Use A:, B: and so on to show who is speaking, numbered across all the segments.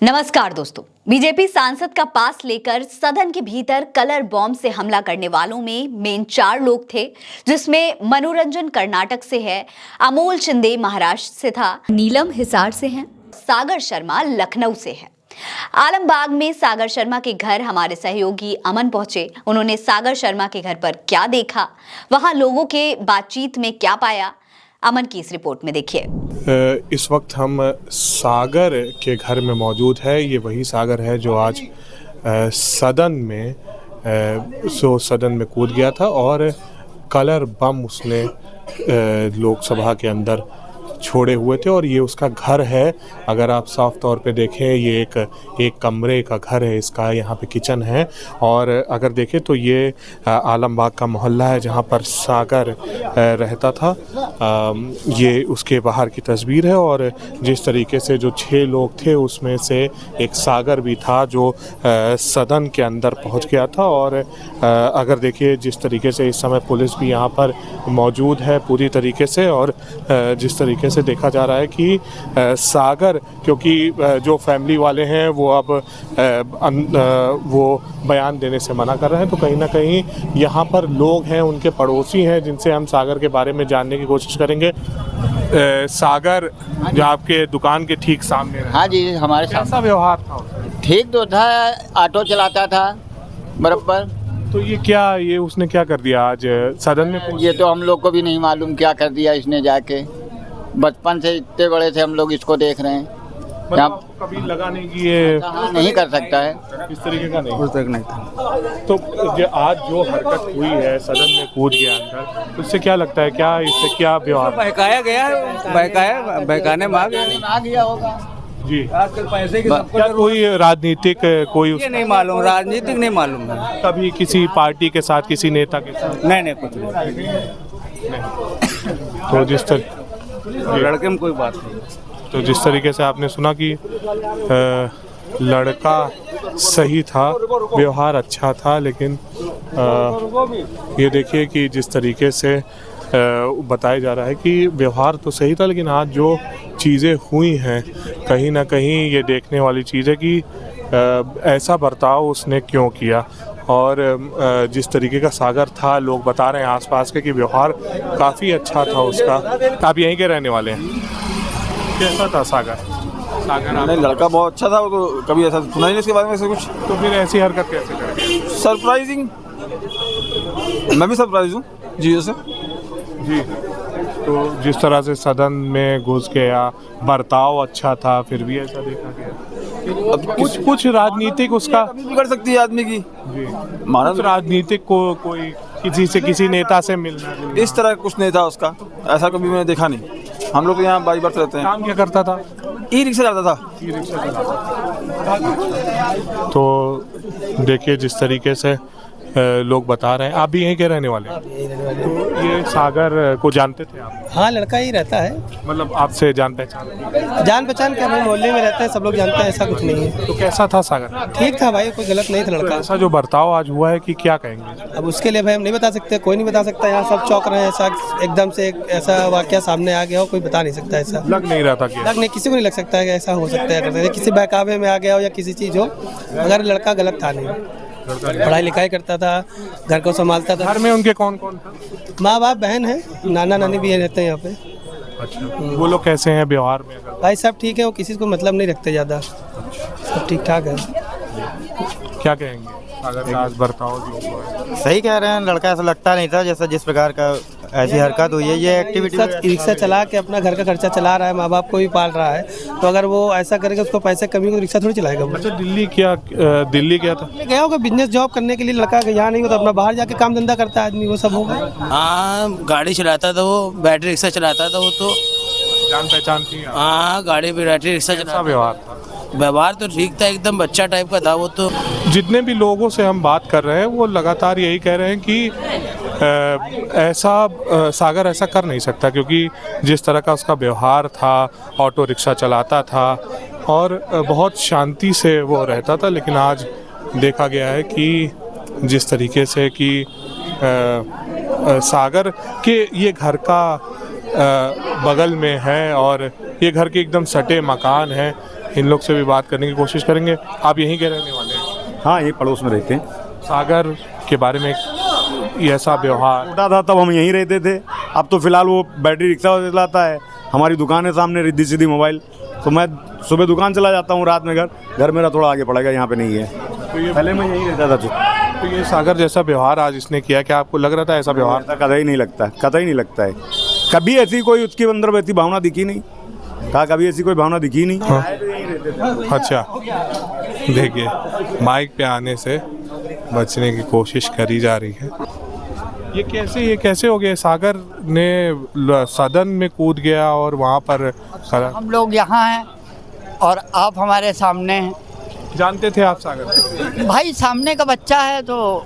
A: नमस्कार दोस्तों। बीजेपी सांसद का पास लेकर सदन के भीतर कलर बॉम्ब से हमला करने वालों में मेन 4 लोग थे, जिसमें मनोरंजन कर्नाटक से है, अमोल शिंदे महाराष्ट्र से था, नीलम हिसार से हैं, सागर शर्मा लखनऊ से है। आलमबाग में सागर शर्मा के घर हमारे सहयोगी अमन पहुंचे। उन्होंने सागर शर्मा के घर पर क्या देखा, वहां लोगों के बातचीत में क्या पाया, अमन की इस रिपोर्ट में देखिए।
B: इस वक्त हम सागर के घर में मौजूद है। ये वही सागर है जो आज सदन में कूद गया था और कलर बम उसने लोकसभा के अंदर छोड़े हुए थे और ये उसका घर है। अगर आप साफ तौर पे देखें, ये एक कमरे का घर है इसका, यहाँ पे किचन है और अगर देखें तो ये आलमबाग का मोहल्ला है जहाँ पर सागर रहता था। ये उसके बाहर की तस्वीर है और जिस तरीके से जो 6 लोग थे उसमें से एक सागर भी था जो सदन के अंदर पहुँच गया था। और अगर देखिए जिस तरीके से इस समय पुलिस भी यहाँ पर मौजूद है पूरी तरीके से, और जिस तरीके से देखा जा रहा है कि सागर, क्योंकि जो फैमिली वाले हैं वो अब वो बयान देने से मना कर रहे हैं, तो कहीं ना कहीं यहाँ पर लोग हैं, उनके पड़ोसी हैं जिनसे हम सागर के बारे में जानने की कोशिश करेंगे। सागर जो आपके दुकान के ठीक सामने है।
C: हाँ जी, हमारे सामने।
B: कैसा व्यवहार था?
C: ठीक तो था, ऑटो चलाता था बराबर।
B: तो ये उसने क्या कर दिया आज सदन में?
C: ये तो हम लोग को भी नहीं मालूम क्या कर दिया इसने जाके। बचपन से इतने बड़े थे हम लोग इसको देख रहे हैं।
B: मतलब कभी लगा नहीं कि ये
C: नहीं कर सकता है
B: इस तरीके का? नहीं,
C: उस तक नहीं था।
B: तो आज जो हरकत हुई है, सदन में कूद गया अंदर, उससे क्या लगता है, क्या इससे क्या व्यवहार?
D: बहकाया गया है, बहकाने में आ गया
C: होगा
B: जी।
D: आजकल पैसे की
B: क्या कोई राजनीतिक कोई
D: ये नहीं मालूम, राजनीतिक नहीं मालूम है।
B: कभी किसी पार्टी के साथ, किसी नेता के साथ?
D: नहीं कुछ नहीं।
B: तो जिस तरह
D: लड़के में कोई बात नहीं।
B: तो जिस तरीके से आपने सुना कि लड़का सही था, व्यवहार अच्छा था, लेकिन ये देखिए कि जिस तरीके से बताया जा रहा है कि व्यवहार तो सही था, लेकिन आज जो चीज़ें हुई हैं कहीं ना कहीं ये देखने वाली चीज़ है कि ऐसा बर्ताव उसने क्यों किया। और जिस तरीके का सागर था, लोग बता रहे हैं आसपास के कि व्यवहार काफ़ी अच्छा था उसका। आप यहीं के रहने वाले हैं? कैसा था सागर?
E: नहीं, लड़का बहुत अच्छा था, वो तो कभी ऐसा सुना ही नहीं इसके बारे में ऐसे कुछ।
B: तो फिर ऐसी हरकत कैसे कर गया?
E: सरप्राइजिंग, मैं भी सरप्राइज हूँ जी से।
B: जी, तो जिस तरह से सदन में घुस गया, बर्ताव अच्छा था, फिर भी ऐसा देखा गया। अब कुछ राजनीतिक उसका
E: भी कर सकती है आदमी की
B: जी,
E: माना
B: कुछ राजनीतिक को कोई किसी नेता से मिलना,
E: इस तरह कुछ नहीं था उसका, ऐसा कभी मैंने देखा नहीं। हम लोग तो यहाँ बाई बर्थ रहते हैं।
B: काम क्या करता था?
E: ई रिक्शा चलाता था।
B: ई रिक्शा चलाता। तो देखिए जिस तरीके से लोग बता रहे हैं। आप भी यहीं के रहने वाले हैं? तो ये सागर को जानते थे आप?
F: हाँ, लड़का ही रहता है।
B: मतलब आपसे जान पहचान?
F: जान पहचान क्या भाई, मोहल्ले में रहते हैं, सब लोग जानते हैं, ऐसा कुछ नहीं है।
B: तो कैसा था सागर?
F: ठीक था भाई, कोई गलत नहीं था
B: तो
F: लड़का।
B: ऐसा जो बर्ताव आज हुआ है कि क्या कहेंगे?
F: अब उसके लिए भाई हम नहीं बता सकते, कोई नहीं बता सकता। यहाँ सब चौंक रहे हैं, ऐसा एकदम से एक ऐसा वाकया सामने आ गया हो, कोई बता नहीं सकता। ऐसा
B: लग नहीं रहा था कि
F: लग नहीं, किसी को नहीं लग सकता है कि ऐसा हो सकता है, कर सकते किसी बहकावे में आ गया हो या किसी चीज़ हो, अगर लड़का गलत था नहीं, पढ़ाई लिखाई करता था, घर को संभालता था।
B: घर में उनके कौन कौन था?
F: माँ बाप, बहन है, नाना नानी भी रहते हैं यहाँ पे।
B: अच्छा, वो लोग कैसे हैं व्यवहार में?
F: भाई सब ठीक है, वो किसी को मतलब नहीं रखते ज़्यादा, सब ठीक ठाक है।
B: क्या कहेंगे अगर आज बर्ताव जो हुआ है?
G: सही कह रहे हैं, लड़का ऐसा लगता नहीं था जैसा जिस प्रकार का ऐसी हरकत हुई है। ये एक्टिविटी
F: रिक्शा चला के अपना घर का खर्चा चला रहा है, माँ बाप को भी पाल रहा है, तो अगर वो ऐसा करेगा उसको पैसे कमी तो रिक्शा थोड़ी चलाएगा वो।
B: अच्छा, दिल्ली क्या था?
F: गया होगा बिजनेस जॉब करने के लिए, लड़का यहाँ नहीं हो तो अपना बाहर जाके काम धंधा करता है आदमी, वो सब होगा।
D: हाँ, गाड़ी चलाता था वो, बैटरी रिक्शा चलाता था वो। तो
B: जान पहचान थी?
D: हाँ, गाड़ी पे बैटरी रिक्शा चलाता।
B: व्यवहार था?
D: व्यवहार तो ठीक था, एकदम बच्चा टाइप का था वो। तो
B: जितने भी लोगों से हम बात कर रहे हैं वो लगातार यही कह रहे हैं कि सागर ऐसा कर नहीं सकता, क्योंकि जिस तरह का उसका व्यवहार था, ऑटो रिक्शा चलाता था और बहुत शांति से वो रहता था। लेकिन आज देखा गया है कि जिस तरीके से कि सागर के ये घर का बगल में है और ये घर के एकदम सटे मकान हैं, इन लोग से भी बात करने की कोशिश करेंगे। आप यहीं के रहने वाले हैं?
H: हाँ, ये पड़ोस में रहते हैं।
B: सागर के बारे में ये ऐसा व्यवहार
H: छोटा था तब हम यहीं रहते थे, अब तो फिलहाल वो बैटरी रिक्शा चलाता है। हमारी दुकान है सामने, रिद्धि सिद्धि मोबाइल, तो मैं सुबह दुकान चला जाता हूँ, रात में घर मेरा थोड़ा आगे पड़ेगा, यहाँ पे नहीं है। पहले मैं यहीं रहता था।
B: तो ये सागर जैसा व्यवहार आज इसने किया, क्या आपको लग रहा था ऐसा व्यवहार?
H: कतई नहीं लगता, कतई नहीं लगता है। कभी ऐसी कोई उसके अंदर वैसी भावना दिखी नहीं, कहा कभी ऐसी कोई भावना दिखी नहीं।
B: अच्छा, देखिए माइक पे आने से बचने की कोशिश करी जा रही है। ये कैसे हो गया? सागर ने सदन में कूद गया और वहाँ पर
C: हम लोग यहाँ हैं और आप हमारे सामने हैं।
B: जानते थे आप सागर?
C: भाई सामने का बच्चा है तो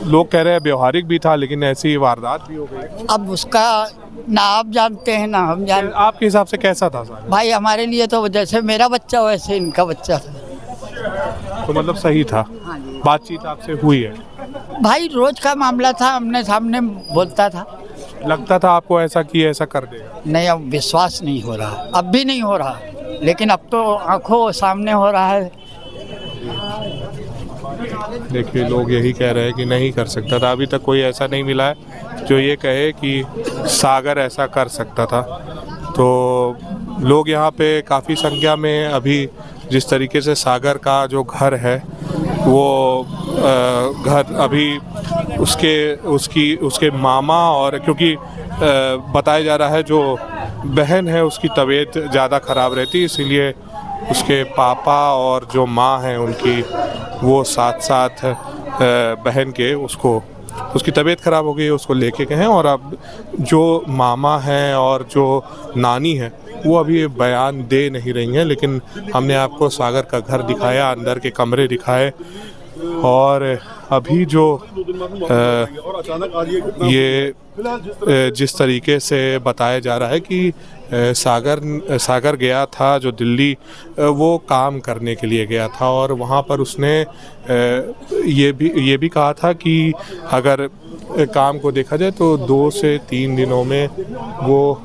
B: लोग कह रहे हैं व्यवहारिक भी था, लेकिन ऐसी वारदात भी हो गई।
C: अब उसका ना आप जानते हैं ना हम जानते।
B: आपके हिसाब से कैसा था सागर?
C: भाई हमारे लिए तो जैसे मेरा बच्चा वैसे इनका बच्चा था।
B: तो मतलब सही था? बातचीत आपसे हुई है?
C: भाई रोज का मामला था, हमने सामने बोलता था।
B: लगता था आपको ऐसा कि ऐसा कर देगा?
C: नहीं, अब विश्वास नहीं हो रहा, अब भी नहीं हो रहा, लेकिन अब तो आंखों सामने हो रहा है।
B: देखिए लोग यही कह रहे हैं कि नहीं कर सकता था। अभी तक कोई ऐसा नहीं मिला है जो ये कहे कि सागर ऐसा कर सकता था। तो लोग यहाँ पे काफ़ी संख्या में अभी जिस तरीके से सागर का जो घर है वो घर अभी उसके मामा, और क्योंकि बताया जा रहा है जो बहन है उसकी तबीयत ज़्यादा ख़राब रहती, इसीलिए उसके पापा और जो माँ हैं उनकी वो साथ साथ बहन के उसकी तबीयत ख़राब हो गई है, उसको लेके गए हैं। और अब जो मामा हैं और जो नानी है वो अभी बयान दे नहीं रही हैं, लेकिन हमने आपको सागर का घर दिखाया, अंदर के कमरे दिखाए, और अभी जो ये जिस तरीके से बताया जा रहा है कि सागर गया था जो दिल्ली, वो काम करने के लिए गया था, और वहाँ पर उसने ये भी कहा था कि अगर काम को देखा जाए तो 2 से 3 दिनों में वो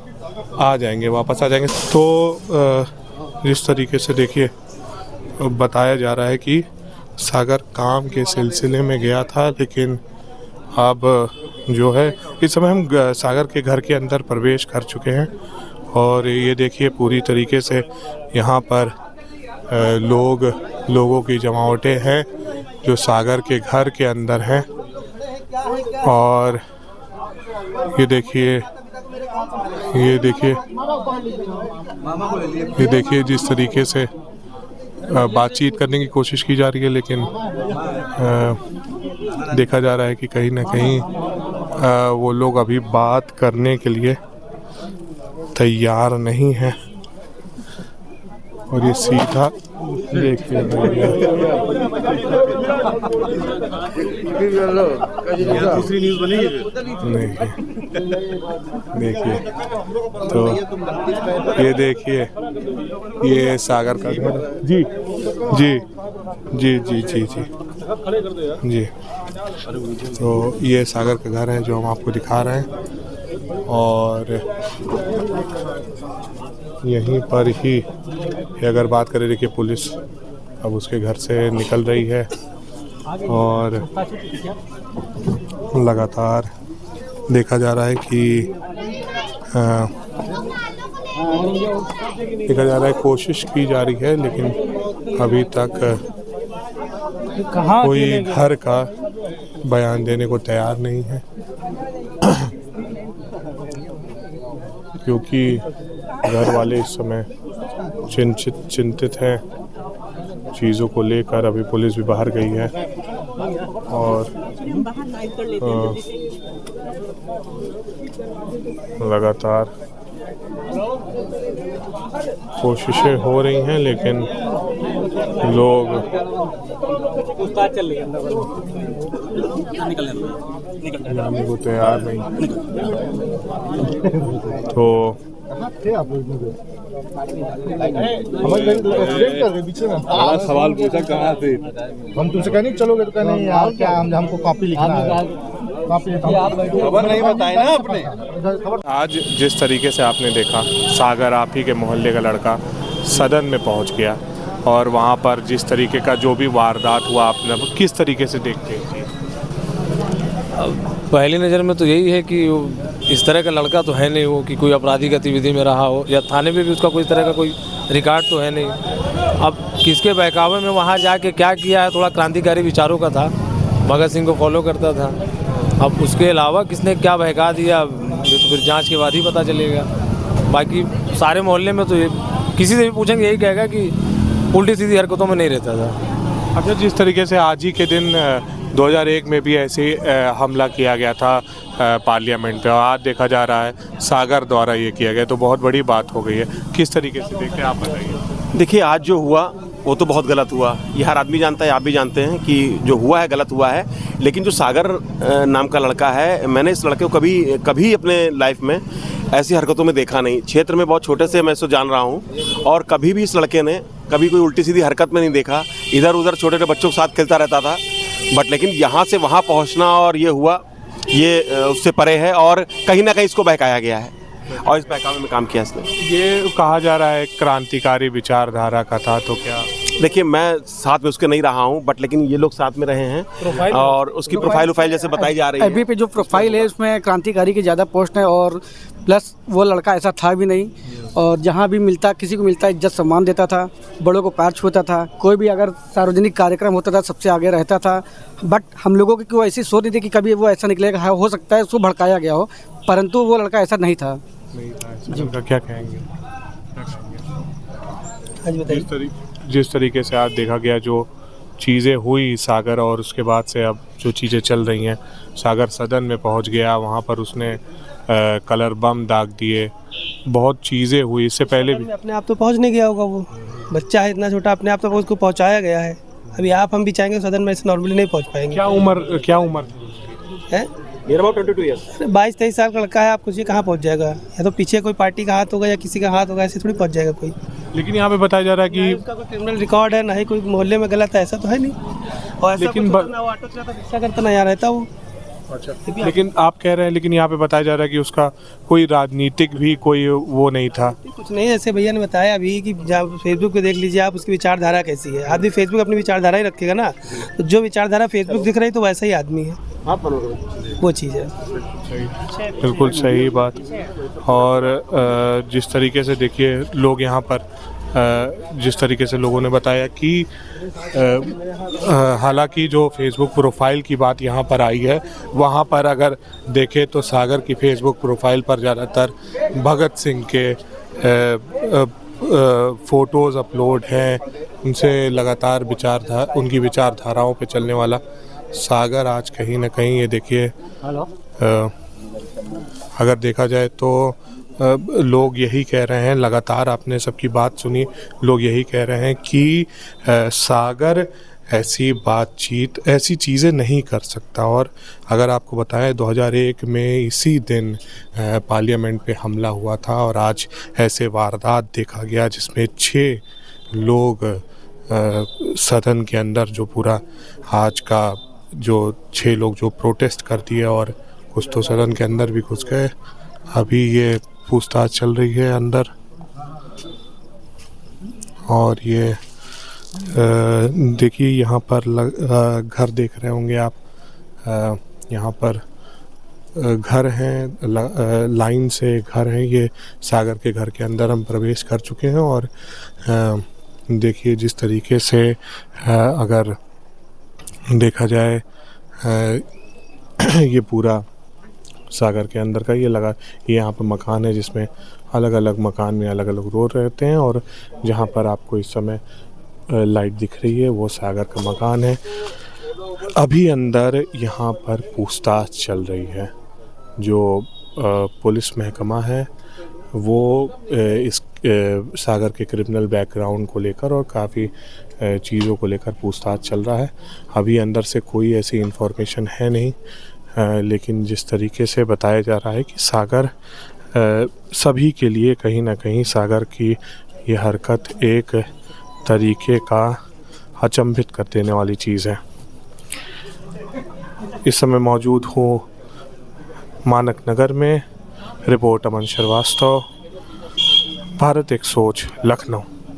B: आ जाएंगे, वापस आ जाएंगे। तो जिस तरीके से देखिए बताया जा रहा है कि सागर काम के सिलसिले में गया था, लेकिन अब जो है इस समय हम सागर के घर के अंदर प्रवेश कर चुके हैं, और ये देखिए पूरी तरीके से यहाँ पर लोगों की जमावटें हैं जो सागर के घर के अंदर हैं। और ये देखिए जिस तरीके से बातचीत करने की कोशिश की जा रही है, लेकिन देखा जा रहा है कि कहीं ना कहीं वो लोग अभी बात करने के लिए तैयार नहीं है। और ये सीधा देखिए
H: दूसरी न्यूज़ बनेगी
B: नहीं, देखिए तो ये देखिए ये सागर का घर। जी जी जी जी जी जी जी तो ये सागर का घर है जो हम आपको दिखा रहे हैं, और यहीं पर ही अगर बात करें, देखिए पुलिस अब उसके घर से निकल रही है और लगातार देखा जा रहा है कि कोशिश की जा रही है, लेकिन अभी तक कोई घर का बयान देने को तैयार नहीं है, क्योंकि घर वाले इस समय चिंतित हैं चीज़ों को लेकर। अभी पुलिस भी बाहर गई है और लगातार कोशिशें हो रही हैं, लेकिन लोग जाने को तैयार नहीं। तो
H: सवाल पूछा कहाँ से,
I: हम तुमसे कहीं चलोगे तो कहने यार क्या हमको कॉपी लिखना है,
H: खबर नहीं बताई ना आपने।
B: आज जिस तरीके से आपने देखा, सागर आप ही के मोहल्ले का लड़का सदन में पहुंच गया और वहां पर जिस तरीके का जो भी वारदात हुआ आपने किस तरीके से देखते हैं?
J: पहली नज़र में तो यही है कि इस तरह का लड़का तो है नहीं वो कि कोई आपराधिक गतिविधि में रहा हो, या थाने में भी उसका कोई तरह का कोई रिकॉर्ड तो है नहीं। अब किसके बहकावे में वहाँ जाके क्या किया है, थोड़ा क्रांतिकारी विचारों का था, भगत सिंह को फॉलो करता था। अब उसके अलावा किसने क्या बहका दिया ये तो फिर जांच के बाद ही पता चलेगा। बाकी सारे मोहल्ले में तो ये किसी से भी पूछेंगे यही कहेगा कि उल्टी सीधी हरकतों में नहीं रहता था।
B: अच्छा, जिस तरीके से आज ही के दिन 2001 में भी ऐसे हमला किया गया था पार्लियामेंट पे, और आज देखा जा रहा है सागर द्वारा ये किया गया, तो बहुत बड़ी बात हो गई है। किस तरीके से देखते हैं आप, बताइए।
K: देखिए, आज जो हुआ वो तो बहुत गलत हुआ, ये हर आदमी जानता है, आप भी जानते हैं कि जो हुआ है गलत हुआ है। लेकिन जो सागर नाम का लड़का है, मैंने इस लड़के को कभी अपने लाइफ में ऐसी हरकतों में देखा नहीं। क्षेत्र में बहुत छोटे से मैं इसको जान रहा हूँ और कभी भी इस लड़के ने कभी कोई उल्टी सीधी हरकत में नहीं देखा। इधर उधर छोटे छोटे बच्चों के साथ खेलता रहता था, बट लेकिन यहाँ से वहाँ पहुँचना और ये हुआ, ये उससे परे है और कहीं ना कहीं इसको बहकाया गया है और इस बहकावे में काम किया इसने।
B: ये कहा जा रहा है क्रांतिकारी विचारधारा का था, तो क्या?
K: देखिए, मैं साथ में उसके नहीं रहा हूँ, बट लेकिन ये लोग साथ में रहे हैं और उसकी प्रोफाइल जैसे बताई जा रही है।
L: अभी पे जो प्रोफाइल है उसमें क्रांतिकारी की ज़्यादा पोस्ट है और प्लस वो लड़का ऐसा था भी नहीं, और जहाँ भी मिलता किसी को मिलता इज्जत सम्मान देता था, बड़ों को पैर छूता था, कोई भी अगर सार्वजनिक कार्यक्रम होता था सबसे आगे रहता था। बट हम लोगों की कोई ऐसी सोच नहीं थी कि कभी वो ऐसा निकलेगा। हो सकता है उसको भड़काया गया हो, परंतु वो लड़का ऐसा नहीं था।
B: क्या कहेंगे? जिस तरीके से आज देखा गया, जो चीज़ें हुई सागर, और उसके बाद से अब जो चीज़ें चल रही हैं, सागर सदन में पहुंच गया, वहां पर उसने कलर बम दाग दिए, बहुत चीज़ें हुई। इससे पहले भी
F: अपने आप तो पहुंच नहीं गया होगा, वो बच्चा है इतना छोटा, अपने आप तो उसको पहुंचाया गया है। अभी आप हम भी चाहेंगे सदन में ऐसे नॉर्मली नहीं पहुंच पाएंगे।
B: क्या उम्र है?
F: 22-23 साल का लड़का है, आप कुछ कहाँ पहुँच जाएगा? या तो पीछे कोई पार्टी का हाथ होगा या किसी का हाथ होगा, ऐसे थोड़ी पहुँच जाएगा कोई।
B: लेकिन यहाँ पे बताया जा रहा है कि
F: उसका कोई क्रिमिनल रिकॉर्ड है, ना ही कोई मोहल्ले में गलत है, ऐसा तो है नहीं। और ऐसा
B: लेकिन
F: ऑटो चलाता रिक्शा करता ना यहाँ रहता वो।
B: अच्छा, लेकिन आप कह रहे हैं, लेकिन यहाँ पे बताया जा रहा है कि उसका कोई राजनीतिक भी कोई वो नहीं था।
F: कुछ नहीं, ऐसे भैया ने बताया अभी कि जब फेसबुक पे देख लीजिए आप, उसकी विचारधारा कैसी है। आदमी फेसबुक अपनी विचारधारा ही रखेगा ना, तो जो विचारधारा फेसबुक दिख रही तो वैसा ही आदमी है, वो चीज़ है।
B: बिल्कुल सही बात। और जिस तरीके से देखिए लोग यहाँ पर, जिस तरीके से लोगों ने बताया कि हालांकि जो फेसबुक प्रोफाइल की बात यहाँ पर आई है, वहाँ पर अगर देखें तो सागर की फेसबुक प्रोफाइल पर ज़्यादातर भगत सिंह के फ़ोटोज़ अपलोड हैं, उनसे लगातार उनकी विचारधाराओं पे चलने वाला सागर आज कहीं ना कहीं, ये देखिए अगर देखा जाए तो लोग यही कह रहे हैं, लगातार आपने सबकी बात सुनी, लोग यही कह रहे हैं कि सागर ऐसी बातचीत, ऐसी चीज़ें नहीं कर सकता। और अगर आपको बताएं 2001 में इसी दिन पार्लियामेंट पे हमला हुआ था और आज ऐसे वारदात देखा गया जिसमें 6 लोग सदन के अंदर, जो पूरा आज का जो 6 लोग जो प्रोटेस्ट कर दिए और कुछ तो सदन के अंदर भी घुस गए। अभी ये पूछताछ चल रही है अंदर, और ये देखिए यहाँ पर घर देख रहे होंगे आप, यहाँ पर घर हैं, लाइन से घर हैं। ये सागर के घर के अंदर हम प्रवेश कर चुके हैं और देखिए जिस तरीके से अगर देखा जाए ये पूरा सागर के अंदर का ये यहाँ पर मकान है, जिसमें अलग अलग मकान में अलग अलग रोड रहते हैं, और जहाँ पर आपको इस समय लाइट दिख रही है वो सागर का मकान है। अभी अंदर यहाँ पर पूछताछ चल रही है। जो पुलिस महकमा है वो इस सागर के क्रिमिनल बैकग्राउंड को लेकर और काफ़ी चीज़ों को लेकर पूछताछ चल रहा है। अभी अंदर से कोई ऐसी इन्फॉर्मेशन है नहीं, लेकिन जिस तरीके से बताया जा रहा है कि सागर सभी के लिए कहीं ना कहीं सागर की ये हरकत एक तरीके का अचंभित कर देने वाली चीज़ है। इस समय मौजूद हूँ मानक नगर में। रिपोर्ट अमन श्रीवास्तव, भारत एक सोच, लखनऊ।